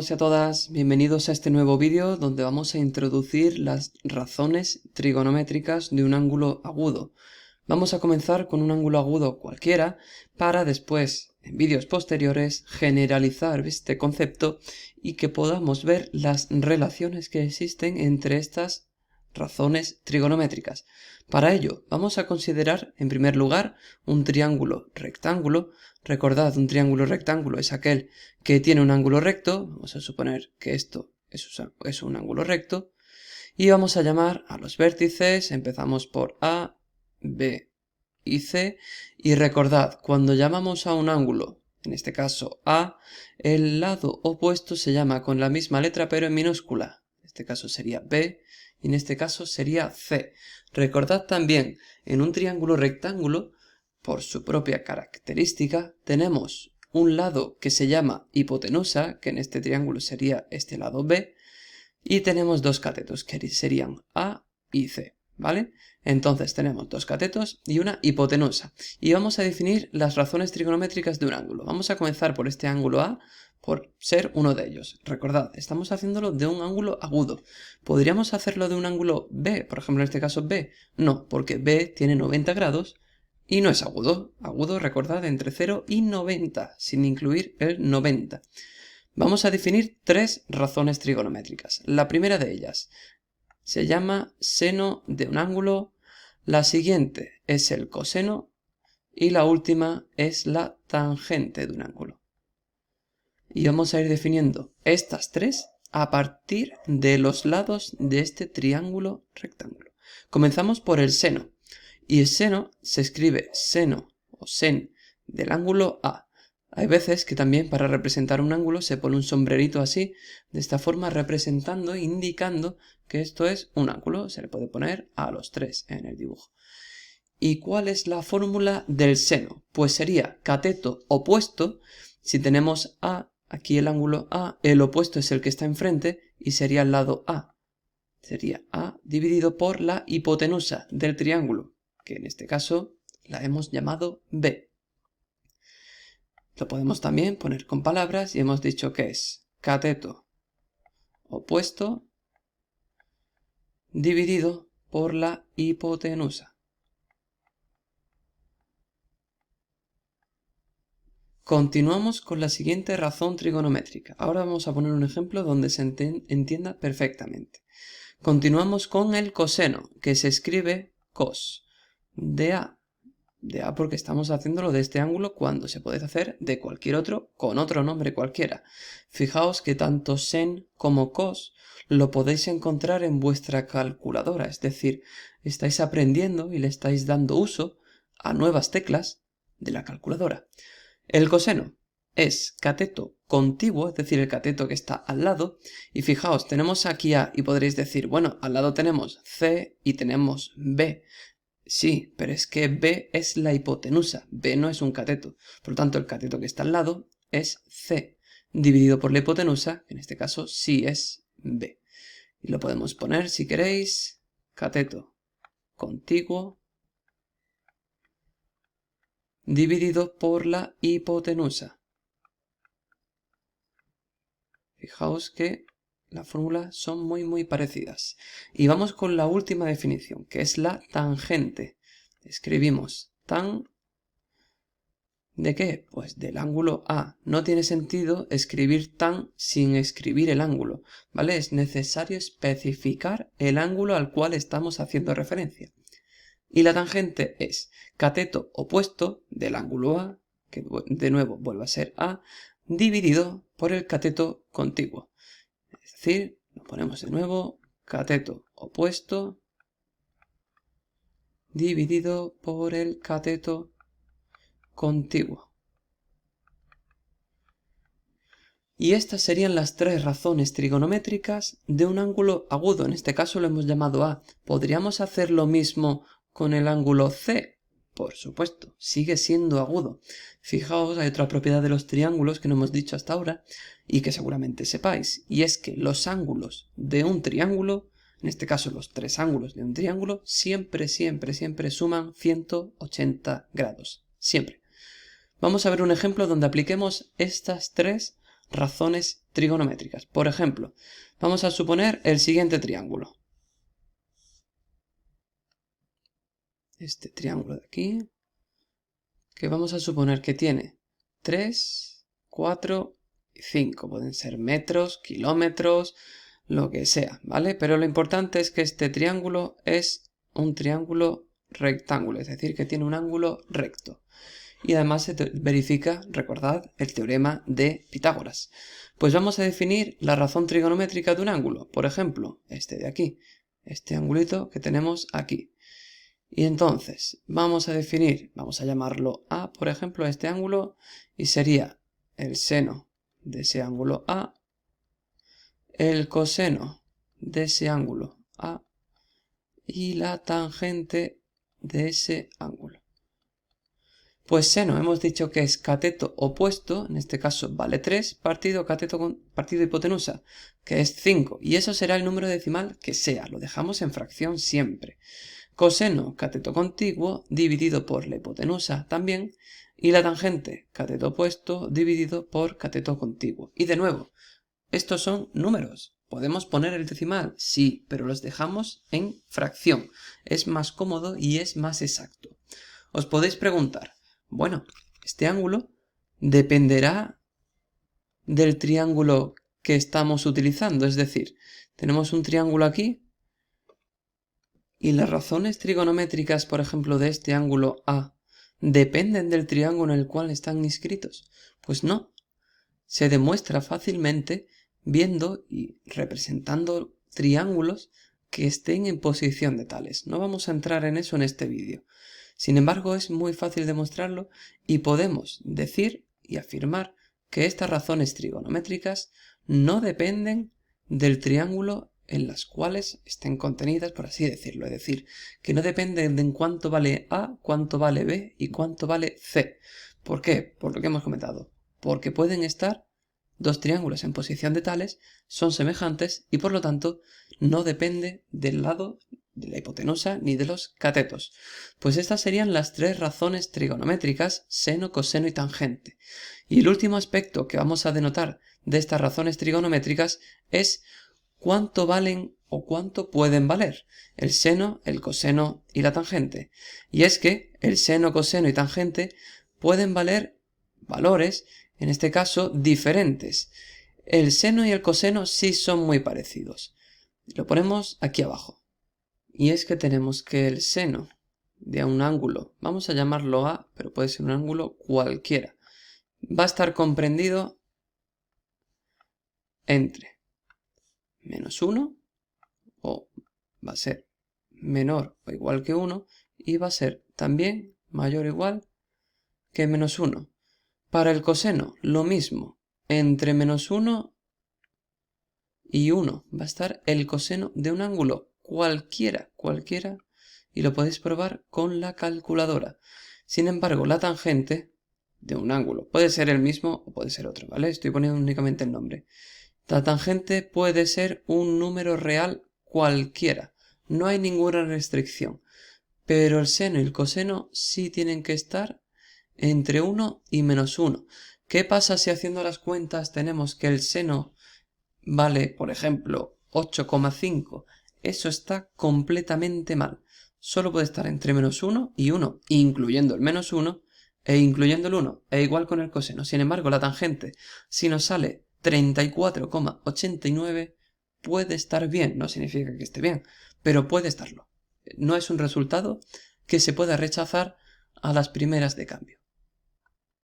todos y a todas, bienvenidos a este nuevo vídeo donde vamos a introducir las razones trigonométricas de un ángulo agudo. Vamos a comenzar con un ángulo agudo cualquiera para después, en vídeos posteriores, generalizar este concepto y que podamos ver las relaciones que existen entre estas razones trigonométricas. Para ello, vamos a considerar, en primer lugar, un triángulo rectángulo. Recordad, un triángulo rectángulo es aquel que tiene un ángulo recto. Vamos a suponer que esto es un ángulo recto. Y vamos a llamar a los vértices, empezamos por A, B y C. Y recordad, cuando llamamos a un ángulo, en este caso A, el lado opuesto se llama con la misma letra pero en minúscula. En este caso sería B y en este caso sería C. Recordad también, en un triángulo rectángulo, por su propia característica, tenemos un lado que se llama hipotenusa, que en este triángulo sería este lado B, y tenemos dos catetos, que serían A y C, ¿vale? Entonces tenemos dos catetos y una hipotenusa. Y vamos a definir las razones trigonométricas de un ángulo. Vamos a comenzar por este ángulo A, por ser uno de ellos. Recordad, estamos haciéndolo de un ángulo agudo. ¿Podríamos hacerlo de un ángulo B? Por ejemplo, en este caso B. No, porque B tiene 90 grados y no es agudo. Agudo, recordad, entre 0 y 90, sin incluir el 90. Vamos a definir tres razones trigonométricas. La primera de ellas se llama seno de un ángulo, la siguiente es el coseno y la última es la tangente de un ángulo. Y vamos a ir definiendo estas tres a partir de los lados de este triángulo rectángulo. Comenzamos por el seno. Y el seno se escribe seno o sen del ángulo A. Hay veces que también para representar un ángulo se pone un sombrerito así, de esta forma representando, indicando que esto es un ángulo. Se le puede poner a los tres en el dibujo. ¿Y cuál es la fórmula del seno? Pues sería cateto opuesto. Si tenemos A, aquí el ángulo A, el opuesto es el que está enfrente y sería el lado A. Sería A dividido por la hipotenusa del triángulo, que en este caso la hemos llamado B. Lo podemos también poner con palabras y hemos dicho que es cateto opuesto dividido por la hipotenusa. Continuamos con la siguiente razón trigonométrica. Ahora vamos a poner un ejemplo donde se entienda perfectamente. Continuamos con el coseno, que se escribe cos de A. De A porque estamos haciéndolo de este ángulo cuando se puede hacer de cualquier otro con otro nombre cualquiera. Fijaos que tanto sen como cos lo podéis encontrar en vuestra calculadora, es decir, estáis aprendiendo y le estáis dando uso a nuevas teclas de la calculadora. El coseno es cateto contiguo, es decir, el cateto que está al lado, y fijaos, tenemos aquí A y podréis decir, bueno, al lado tenemos C y tenemos B. Sí, pero es que B es la hipotenusa, B no es un cateto, por lo tanto el cateto que está al lado es C, dividido por la hipotenusa, en este caso sí es B. Y lo podemos poner, si queréis, cateto contiguo dividido por la hipotenusa. Fijaos que las fórmulas son muy parecidas. Y vamos con la última definición, que es la tangente. Escribimos tan... ¿De qué? Pues del ángulo A. No tiene sentido escribir tan sin escribir el ángulo, ¿vale? Es necesario especificar el ángulo al cual estamos haciendo referencia. Y la tangente es cateto opuesto del ángulo A, que de nuevo vuelve a ser A, dividido por el cateto contiguo. Es decir, lo ponemos de nuevo, cateto opuesto dividido por el cateto contiguo. Y estas serían las tres razones trigonométricas de un ángulo agudo. En este caso lo hemos llamado A. ¿Podríamos hacer lo mismo con el ángulo C? Por supuesto, sigue siendo agudo. Fijaos, hay otra propiedad de los triángulos que no hemos dicho hasta ahora y que seguramente sepáis, y es que los ángulos de un triángulo, en este caso los tres ángulos de un triángulo, siempre suman 180 grados. Siempre. Vamos a ver un ejemplo donde apliquemos estas tres razones trigonométricas. Por ejemplo, vamos a suponer el siguiente triángulo. Este triángulo de aquí, que vamos a suponer que tiene 3, 4 y 5. Pueden ser metros, kilómetros, lo que sea, ¿vale? Pero lo importante es que este triángulo es un triángulo rectángulo, es decir, que tiene un ángulo recto. Y además se verifica, recordad, el teorema de Pitágoras. Pues vamos a definir la razón trigonométrica de un ángulo. Por ejemplo, este de aquí, este angulito que tenemos aquí. Y entonces vamos a definir, vamos a llamarlo A, por ejemplo, este ángulo, y sería el seno de ese ángulo A, el coseno de ese ángulo A y la tangente de ese ángulo. Pues seno hemos dicho que es cateto opuesto, en este caso vale 3, partido hipotenusa, que es 5, y eso será el número decimal que sea, lo dejamos en fracción siempre. Coseno cateto contiguo dividido por la hipotenusa también, y la tangente cateto opuesto dividido por cateto contiguo. Y de nuevo, estos son números. ¿Podemos poner el decimal? Sí, pero los dejamos en fracción. Es más cómodo y es más exacto. Os podéis preguntar, bueno, este ángulo dependerá del triángulo que estamos utilizando. Es decir, tenemos un triángulo aquí y las razones trigonométricas, por ejemplo, de este ángulo A, ¿dependen del triángulo en el cual están inscritos? Pues no. Se demuestra fácilmente viendo y representando triángulos que estén en posición de tales. No vamos a entrar en eso en este vídeo. Sin embargo, es muy fácil demostrarlo y podemos decir y afirmar que estas razones trigonométricas no dependen del triángulo en las cuales estén contenidas, por así decirlo. Es decir, que no dependen de en cuánto vale A, cuánto vale B y cuánto vale C. ¿Por qué? Por lo que hemos comentado. Porque pueden estar dos triángulos en posición de tales, son semejantes y por lo tanto no depende del lado de la hipotenusa ni de los catetos. Pues estas serían las tres razones trigonométricas, seno, coseno y tangente. Y el último aspecto que vamos a denotar de estas razones trigonométricas es cuánto valen o cuánto pueden valer el seno, el coseno y la tangente. Y es que el seno, coseno y tangente pueden valer valores, en este caso, diferentes. El seno y el coseno sí son muy parecidos. Lo ponemos aquí abajo. Y es que tenemos que el seno de un ángulo, vamos a llamarlo A, pero puede ser un ángulo cualquiera, va a estar comprendido entre -1, o va a ser menor o igual que 1, y va a ser también mayor o igual que -1. Para el coseno, lo mismo, entre -1 y 1 va a estar el coseno de un ángulo cualquiera, y lo podéis probar con la calculadora. Sin embargo, la tangente de un ángulo puede ser el mismo o puede ser otro, ¿vale? Estoy poniendo únicamente el nombre. La tangente puede ser un número real cualquiera, no hay ninguna restricción, pero el seno y el coseno sí tienen que estar entre 1 y -1. ¿Qué pasa si haciendo las cuentas tenemos que el seno vale, por ejemplo, 8,5? Eso está completamente mal. Solo puede estar entre -1 y 1, incluyendo el -1 e incluyendo el 1, e igual con el coseno. Sin embargo, la tangente, si nos sale 34,89, puede estar bien. No significa que esté bien, pero puede estarlo. No es un resultado que se pueda rechazar a las primeras de cambio.